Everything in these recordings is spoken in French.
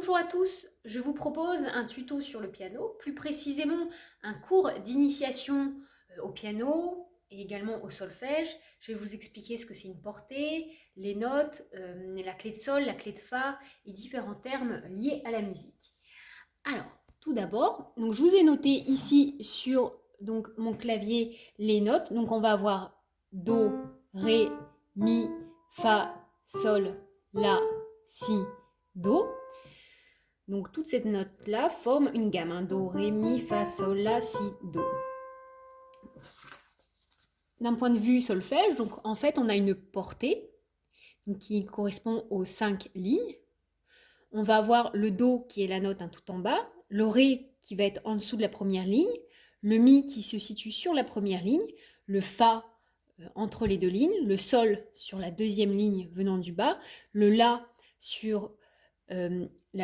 Bonjour à tous, je vous propose un tuto sur le piano, plus précisément un cours d'initiation au piano et également au solfège. Je vais vous expliquer ce que c'est une portée, les notes, la clé de sol, la clé de fa et différents termes liés à la musique. Alors, tout d'abord, donc je vous ai noté ici sur mon clavier les notes. Donc on va avoir Do, Ré, Mi, Fa, Sol, La, Si, Do. Donc toutes ces notes-là forment une gamme, hein. Do, Ré, Mi, Fa, Sol, La, Si, Do. D'un point de vue solfège, donc en fait on a une portée qui correspond aux 5 lignes. On va avoir le Do qui est la note tout en bas, le Ré qui va être en dessous de la première ligne, le Mi qui se situe sur la première ligne, le Fa entre les deux lignes, le Sol sur la deuxième ligne venant du bas, le La sur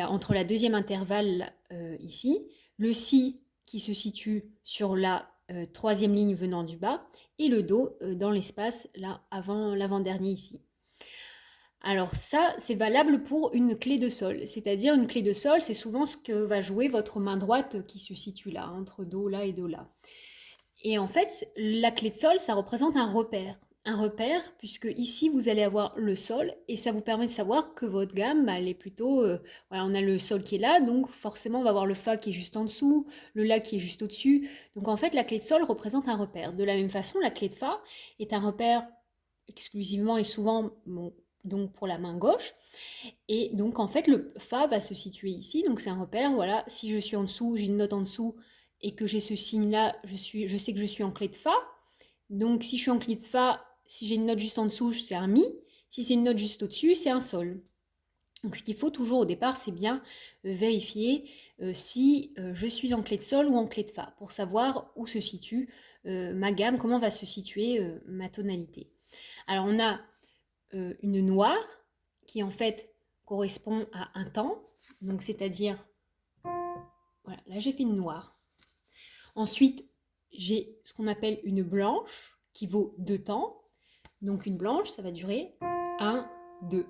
entre la deuxième intervalle ici, le Si qui se situe sur la troisième ligne venant du bas, et le Do dans l'espace là avant l'avant-dernier ici. Alors ça, c'est valable pour une clé de sol, c'est-à-dire une clé de sol, c'est souvent ce que va jouer votre main droite qui se situe là, entre Do, La et Do, La. Et en fait, la clé de sol, ça représente un repère. Un repère, puisque ici, vous allez avoir le sol, et ça vous permet de savoir que votre gamme, elle est plutôt... voilà, on a le sol qui est là, donc forcément, on va avoir le Fa qui est juste en dessous, le La qui est juste au-dessus. Donc en fait, la clé de sol représente un repère. De la même façon, la clé de Fa est un repère exclusivement et souvent... Bon, donc pour la main gauche, et donc en fait le Fa va se situer ici, donc c'est un repère, voilà, si je suis en dessous, j'ai une note en dessous, et que j'ai ce signe là, je sais que je suis en clé de Fa, donc si je suis en clé de Fa, si j'ai une note juste en dessous, c'est un Mi, si c'est une note juste au-dessus, c'est un Sol. Donc ce qu'il faut toujours au départ, c'est bien vérifier si je suis en clé de Sol ou en clé de Fa, pour savoir où se situe ma gamme, comment va se situer ma tonalité. Alors on a une noire qui en fait correspond à un temps, donc c'est-à-dire, voilà, là j'ai fait une noire. Ensuite, j'ai ce qu'on appelle une blanche qui vaut 2 temps, donc une blanche, ça va durer 1, 2.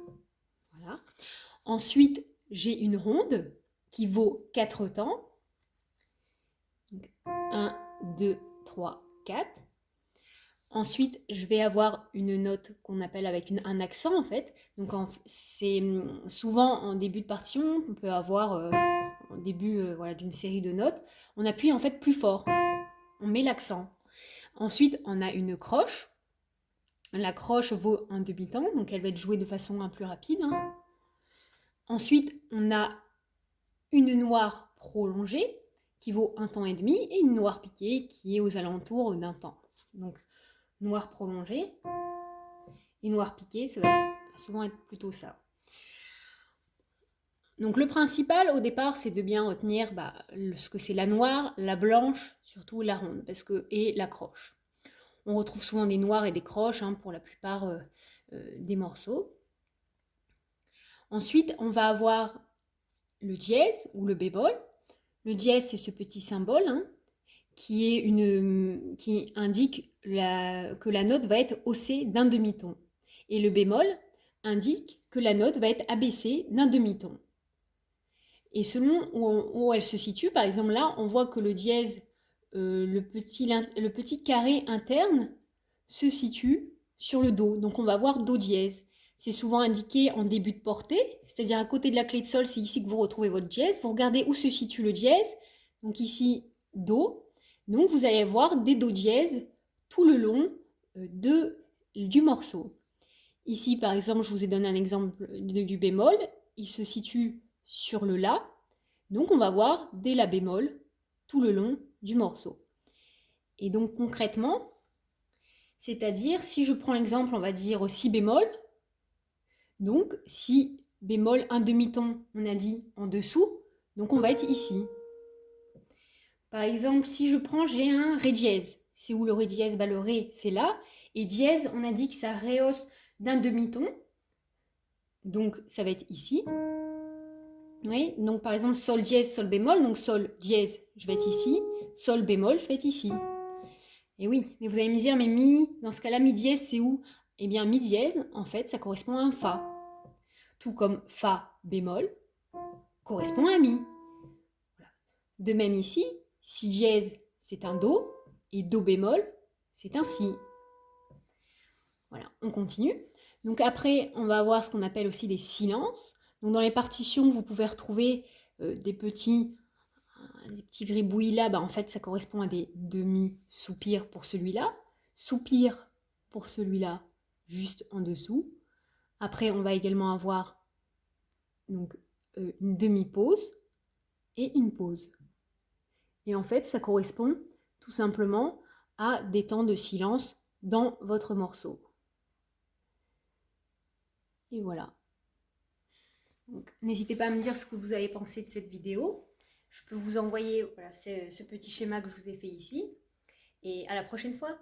Voilà. Ensuite, j'ai une ronde qui vaut 4 temps, donc 1, 2, 3, 4. Ensuite, je vais avoir une note qu'on appelle avec un accent en fait. Donc c'est souvent en début de partition, on peut avoir en début voilà, d'une série de notes, on appuie en fait plus fort, on met l'accent. Ensuite, on a une croche. La croche vaut un demi-temps, donc elle va être jouée de façon un plus rapide, hein. Ensuite, on a une noire prolongée qui vaut un temps et demi, et une noire piquée qui est aux alentours d'un temps. Donc noir prolongé et noir piqué, ça va souvent être plutôt ça. Donc le principal au départ, c'est de bien retenir ce que c'est la noire, la blanche, surtout la ronde, et la croche. On retrouve souvent des noirs et des croches hein, pour la plupart des morceaux. Ensuite, on va avoir le dièse ou le bémol. Le dièse, c'est ce petit symbole hein, qui indique que la note va être haussée d'un demi-ton. Et le bémol indique que la note va être abaissée d'un demi-ton. Et selon où elle se situe, par exemple là, on voit que le dièse, le petit carré interne, se situe sur le Do. Donc on va voir Do dièse. C'est souvent indiqué en début de portée, c'est-à-dire à côté de la clé de sol, c'est ici que vous retrouvez votre dièse. Vous regardez où se situe le dièse. Donc ici, Do. Donc vous allez voir des Do dièses tout le long du morceau. Ici, par exemple, je vous ai donné un exemple du bémol. Il se situe sur le La. Donc on va voir des La bémol tout le long du morceau. Et donc concrètement, c'est-à-dire si je prends l'exemple, on va dire Si bémol, donc Si bémol un demi-ton, on a dit en dessous, donc on va être ici. Par exemple, si je prends, j'ai un Ré dièse, c'est où le Ré dièse, le Ré c'est là, et dièse, on a dit que ça rehausse d'un demi-ton, donc ça va être ici. Oui, donc par exemple Sol dièse, Sol bémol, donc Sol dièse, je vais être ici, Sol bémol, je vais être ici. Et oui, mais vous allez me dire, mais Mi, dans ce cas-là, Mi dièse, c'est où? Eh bien, Mi dièse, en fait, ça correspond à un Fa. Tout comme Fa bémol, correspond à un Mi. Voilà. De même ici, Si dièse, c'est un Do, et Do bémol, c'est un Si. Voilà, on continue. Donc après, on va avoir ce qu'on appelle aussi des silences. Donc dans les partitions, vous pouvez retrouver des petits gribouillis là. En fait, ça correspond à des demi-soupirs pour celui-là. Soupir pour celui-là, juste en dessous. Après, on va également avoir donc, une demi-pause et une pause. Et en fait, ça correspond tout simplement à des temps de silence dans votre morceau. Et voilà. N'hésitez pas à me dire ce que vous avez pensé de cette vidéo. Je peux vous envoyer ce petit schéma que je vous ai fait ici. Et à la prochaine fois.